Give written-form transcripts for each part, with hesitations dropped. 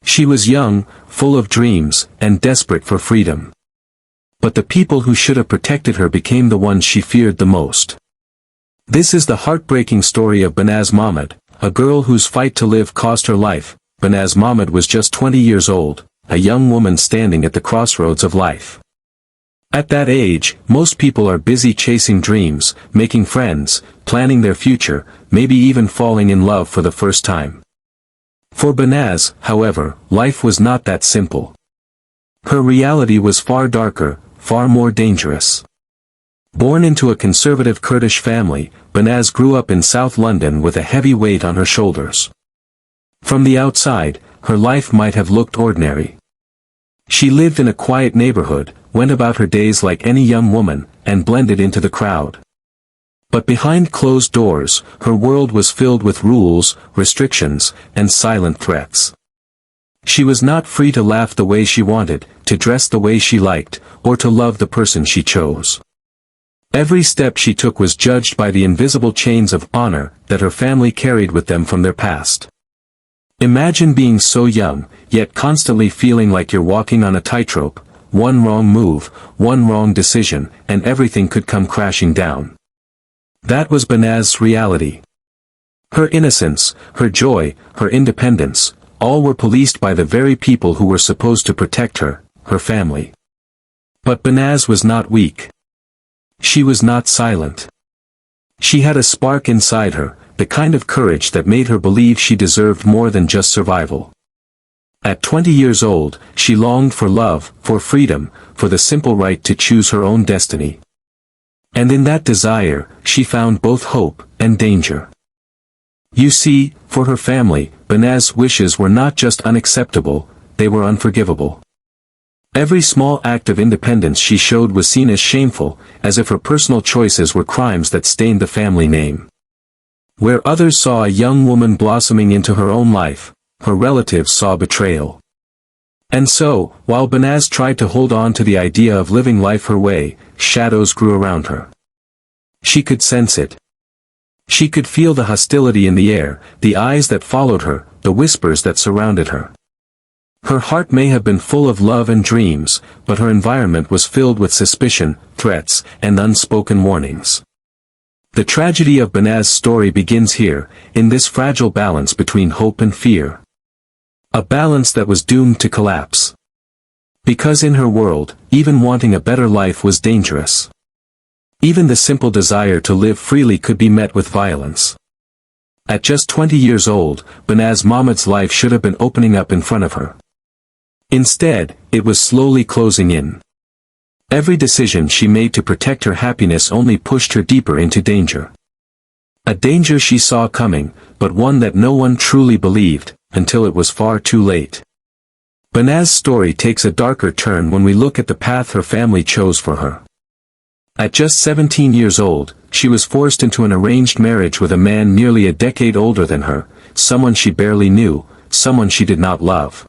She was young, full of dreams, and desperate for freedom. But the people who should have protected her became the ones she feared the most. This is the heartbreaking story of Banaz Mahmod, a girl whose fight to live cost her life. Banaz Mahmod was just 20 years old, a young woman standing at the crossroads of life. At that age, most people are busy chasing dreams, making friends, planning their future, maybe even falling in love for the first time. For Banaz, however, life was not that simple. Her reality was far darker, far more dangerous. Born into a conservative Kurdish family, Banaz grew up in South London with a heavy weight on her shoulders. From the outside, her life might have looked ordinary. She lived in a quiet neighborhood, went about her days like any young woman, and blended into the crowd. But behind closed doors, her world was filled with rules, restrictions, and silent threats. She was not free to laugh the way she wanted, to dress the way she liked, or to love the person she chose. Every step she took was judged by the invisible chains of honor that her family carried with them from their past. Imagine being so young, yet constantly feeling like you're walking on a tightrope. One wrong move, one wrong decision, and everything could come crashing down. That was Banaz's reality. Her innocence, her joy, her independence, all were policed by the very people who were supposed to protect her, her family. But Banaz was not weak. She was not silent. She had a spark inside her, the kind of courage that made her believe she deserved more than just survival. At 20 years old, she longed for love, for freedom, for the simple right to choose her own destiny. And in that desire, she found both hope and danger. You see, for her family, Banaz's wishes were not just unacceptable, they were unforgivable. Every small act of independence she showed was seen as shameful, as if her personal choices were crimes that stained the family name. Where others saw a young woman blossoming into her own life, her relatives saw betrayal. And so, while Banaz tried to hold on to the idea of living life her way, shadows grew around her. She could sense it. She could feel the hostility in the air, the eyes that followed her, the whispers that surrounded her. Her heart may have been full of love and dreams, but her environment was filled with suspicion, threats, and unspoken warnings. The tragedy of Banaz's story begins here, in this fragile balance between hope and fear. A balance that was doomed to collapse. Because in her world, even wanting a better life was dangerous. Even the simple desire to live freely could be met with violence. At just 20 years old, Banaz Mahmod's life should have been opening up in front of her. Instead, it was slowly closing in. Every decision she made to protect her happiness only pushed her deeper into danger. A danger she saw coming, but one that no one truly believed, until it was far too late. Banaz's story takes a darker turn when we look at the path her family chose for her. At just 17 years old, she was forced into an arranged marriage with a man nearly a decade older than her, someone she barely knew, someone she did not love.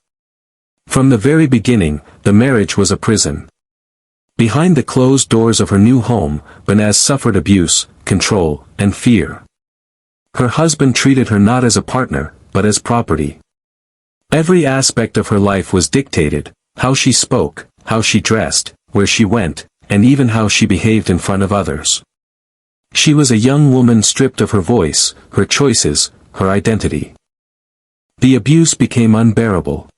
From the very beginning, the marriage was a prison. Behind the closed doors of her new home, Banaz suffered abuse, control, and fear. Her husband treated her not as a partner, but as property. Every aspect of her life was dictated, how she spoke, how she dressed, where she went, and even how she behaved in front of others. She was a young woman stripped of her voice, her choices, her identity. The abuse became unbearable.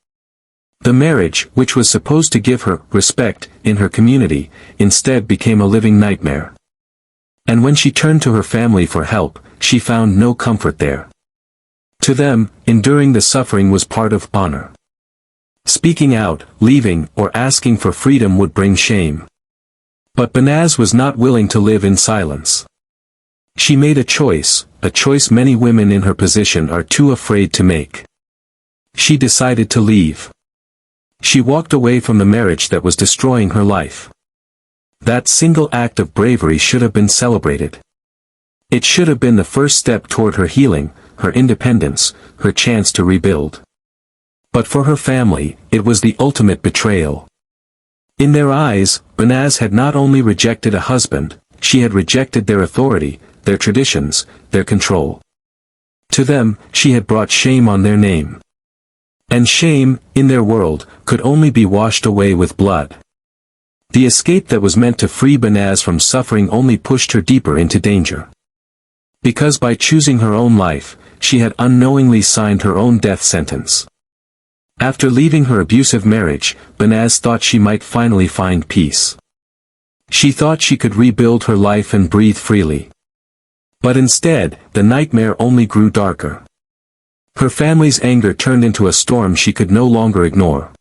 The marriage, which was supposed to give her respect in her community, instead became a living nightmare. And when she turned to her family for help, she found no comfort there. To them, enduring the suffering was part of honor. Speaking out, leaving, or asking for freedom would bring shame. But Banaz was not willing to live in silence. She made a choice many women in her position are too afraid to make. She decided to leave. She walked away from the marriage that was destroying her life. That single act of bravery should have been celebrated. It should have been the first step toward her healing, her independence, her chance to rebuild. But for her family, it was the ultimate betrayal. In their eyes, Banaz had not only rejected a husband, she had rejected their authority, their traditions, their control. To them, she had brought shame on their name. And shame, in their world, could only be washed away with blood. The escape that was meant to free Banaz from suffering only pushed her deeper into danger. Because by choosing her own life, she had unknowingly signed her own death sentence. After leaving her abusive marriage, Banaz thought she might finally find peace. She thought she could rebuild her life and breathe freely. But instead, the nightmare only grew darker. Her family's anger turned into a storm she could no longer ignore.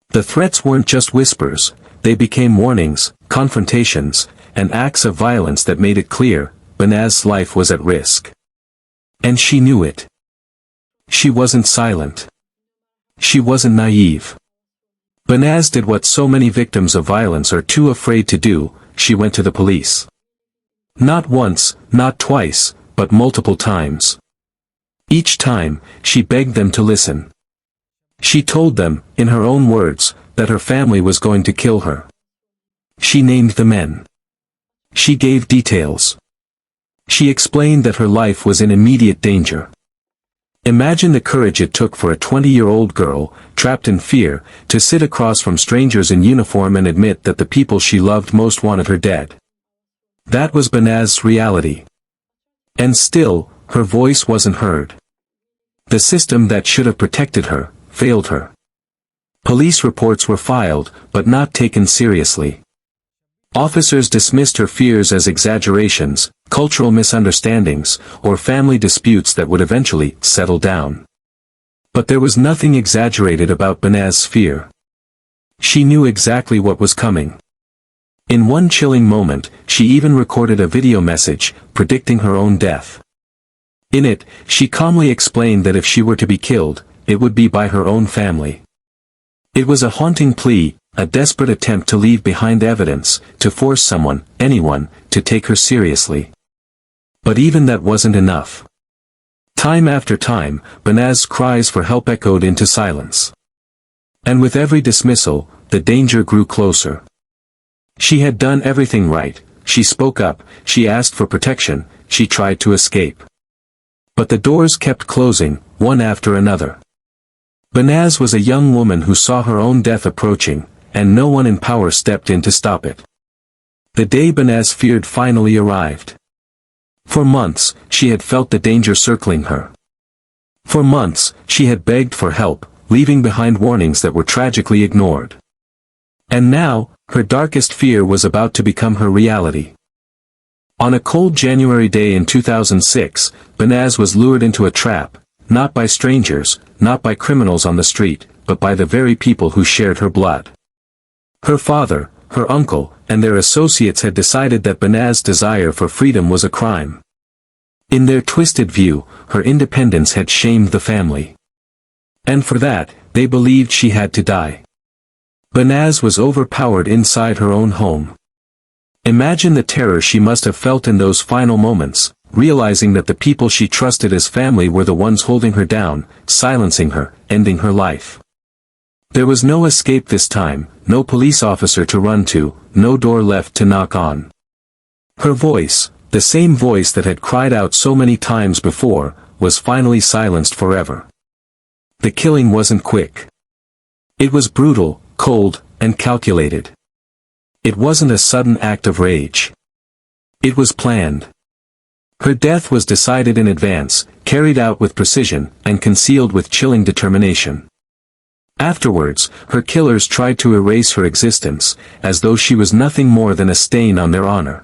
The threats weren't just whispers, they became warnings, confrontations, and acts of violence that made it clear, Banaz's life was at risk. And she knew it. She wasn't silent. She wasn't naive. Banaz did what so many victims of violence are too afraid to do, she went to the police. Not once, not twice, but multiple times. Each time, she begged them to listen. She told them, in her own words, that her family was going to kill her. She named the men. She gave details. She explained that her life was in immediate danger. Imagine the courage it took for a 20-year-old girl, trapped in fear, to sit across from strangers in uniform and admit that the people she loved most wanted her dead. That was Banaz's reality. And still, her voice wasn't heard. The system that should have protected her, failed her. Police reports were filed, but not taken seriously. Officers dismissed her fears as exaggerations, cultural misunderstandings, or family disputes that would eventually settle down. But there was nothing exaggerated about Banaz's fear. She knew exactly what was coming. In one chilling moment, she even recorded a video message, predicting her own death. In it, she calmly explained that if she were to be killed, it would be by her own family. It was a haunting plea, a desperate attempt to leave behind evidence, to force someone, anyone, to take her seriously. But even that wasn't enough. Time after time, Banaz's cries for help echoed into silence. And with every dismissal, the danger grew closer. She had done everything right, she spoke up, she asked for protection, she tried to escape. But the doors kept closing, one after another. Banaz was a young woman who saw her own death approaching, and no one in power stepped in to stop it. The day Banaz feared finally arrived. For months, she had felt the danger circling her. For months, she had begged for help, leaving behind warnings that were tragically ignored. And now, her darkest fear was about to become her reality. On a cold January day in 2006, Banaz was lured into a trap, not by strangers, not by criminals on the street, but by the very people who shared her blood. Her father, her uncle, and their associates had decided that Banaz's desire for freedom was a crime. In their twisted view, her independence had shamed the family. And for that, they believed she had to die. Banaz was overpowered inside her own home. Imagine the terror she must have felt in those final moments, realizing that the people she trusted as family were the ones holding her down, silencing her, ending her life. There was no escape this time, no police officer to run to, no door left to knock on. Her voice, the same voice that had cried out so many times before, was finally silenced forever. The killing wasn't quick. It was brutal, cold, and calculated. It wasn't a sudden act of rage. It was planned. Her death was decided in advance, carried out with precision, and concealed with chilling determination. Afterwards, her killers tried to erase her existence, as though she was nothing more than a stain on their honor.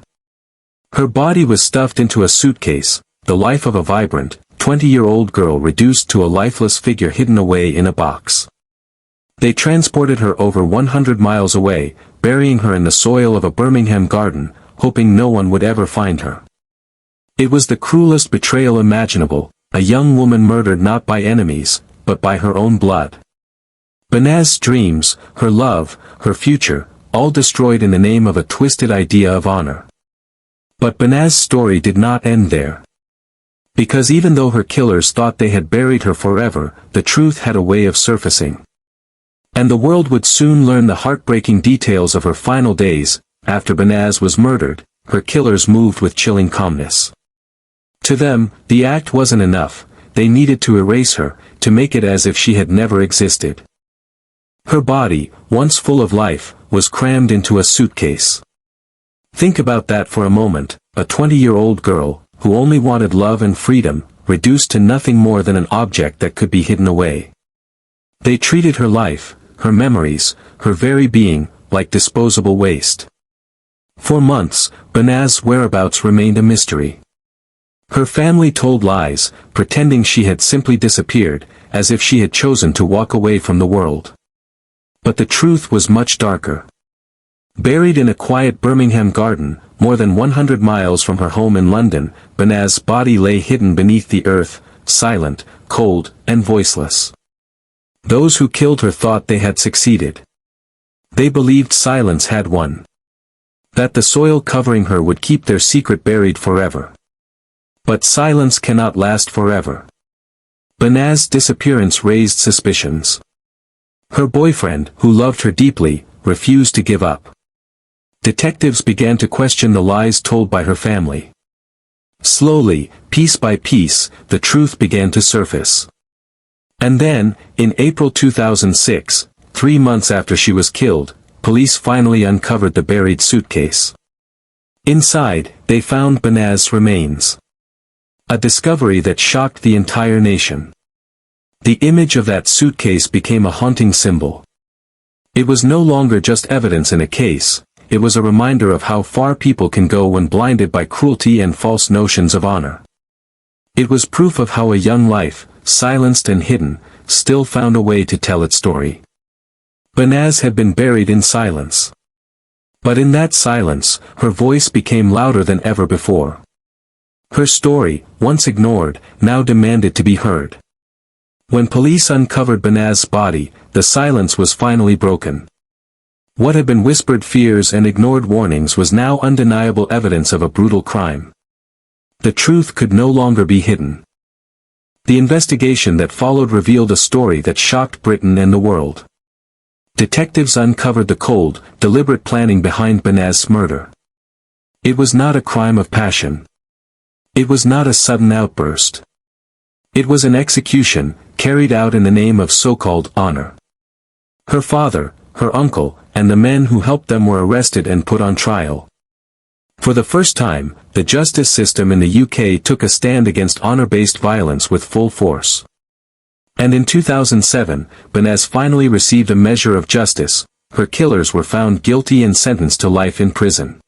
Her body was stuffed into a suitcase, the life of a vibrant, 20-year-old girl reduced to a lifeless figure hidden away in a box. They transported her over 100 miles away, burying her in the soil of a Birmingham garden, hoping no one would ever find her. It was the cruelest betrayal imaginable, a young woman murdered not by enemies, but by her own blood. Banaz's dreams, her love, her future, all destroyed in the name of a twisted idea of honor. But Banaz's story did not end there. Because even though her killers thought they had buried her forever, the truth had a way of surfacing. And the world would soon learn the heartbreaking details of her final days. After Banaz was murdered, her killers moved with chilling calmness. To them, the act wasn't enough, they needed to erase her, to make it as if she had never existed. Her body, once full of life, was crammed into a suitcase. Think about that for a moment, a 20-year-old girl, who only wanted love and freedom, reduced to nothing more than an object that could be hidden away. They treated her life, her memories, her very being, like disposable waste. For months, Banaz's whereabouts remained a mystery. Her family told lies, pretending she had simply disappeared, as if she had chosen to walk away from the world. But the truth was much darker. Buried in a quiet Birmingham garden, more than 100 miles from her home in London, Banaz's body lay hidden beneath the earth, silent, cold, and voiceless. Those who killed her thought they had succeeded. They believed silence had won. That the soil covering her would keep their secret buried forever. But silence cannot last forever. Banaz's disappearance raised suspicions. Her boyfriend, who loved her deeply, refused to give up. Detectives began to question the lies told by her family. Slowly, piece by piece, the truth began to surface. And then, in April 2006, 3 months after she was killed, police finally uncovered the buried suitcase. Inside, they found Banaz's remains. A discovery that shocked the entire nation. The image of that suitcase became a haunting symbol. It was no longer just evidence in a case, it was a reminder of how far people can go when blinded by cruelty and false notions of honor. It was proof of how a young life, silenced and hidden, still found a way to tell its story. Banaz had been buried in silence. But in that silence, her voice became louder than ever before. Her story, once ignored, now demanded to be heard. When police uncovered Banaz's body, the silence was finally broken. What had been whispered fears and ignored warnings was now undeniable evidence of a brutal crime. The truth could no longer be hidden. The investigation that followed revealed a story that shocked Britain and the world. Detectives uncovered the cold, deliberate planning behind Banaz's murder. It was not a crime of passion. It was not a sudden outburst. It was an execution, carried out in the name of so-called honor. Her father, her uncle, and the men who helped them were arrested and put on trial. For the first time, the justice system in the UK took a stand against honor-based violence with full force. And in 2007, Banaz finally received a measure of justice. Her killers were found guilty and sentenced to life in prison.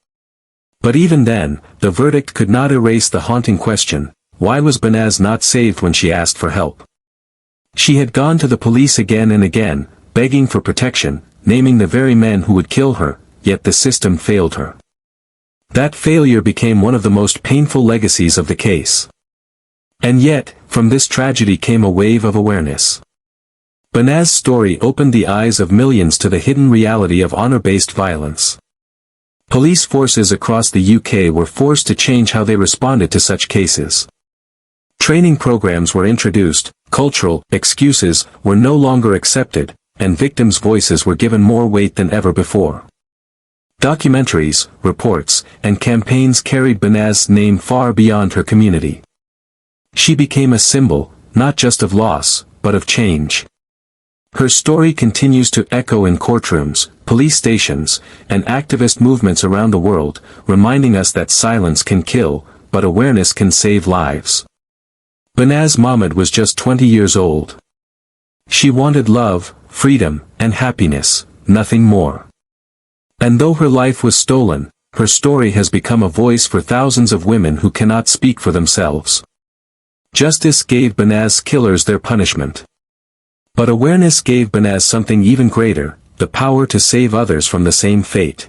But even then, the verdict could not erase the haunting question: why was Banaz not saved when she asked for help? She had gone to the police again and again, begging for protection, naming the very men who would kill her, yet the system failed her. That failure became one of the most painful legacies of the case. And yet, from this tragedy came a wave of awareness. Banaz's story opened the eyes of millions to the hidden reality of honor-based violence. Police forces across the UK were forced to change how they responded to such cases. Training programs were introduced, cultural excuses were no longer accepted, and victims' voices were given more weight than ever before. Documentaries, reports, and campaigns carried Banaz's name far beyond her community. She became a symbol, not just of loss, but of change. Her story continues to echo in courtrooms, police stations, and activist movements around the world, reminding us that silence can kill, but awareness can save lives. Banaz Mahmod was just 20 years old. She wanted love, freedom, and happiness, nothing more. And though her life was stolen, her story has become a voice for thousands of women who cannot speak for themselves. Justice gave Banaz's killers their punishment. But awareness gave Banaz something even greater, the power to save others from the same fate.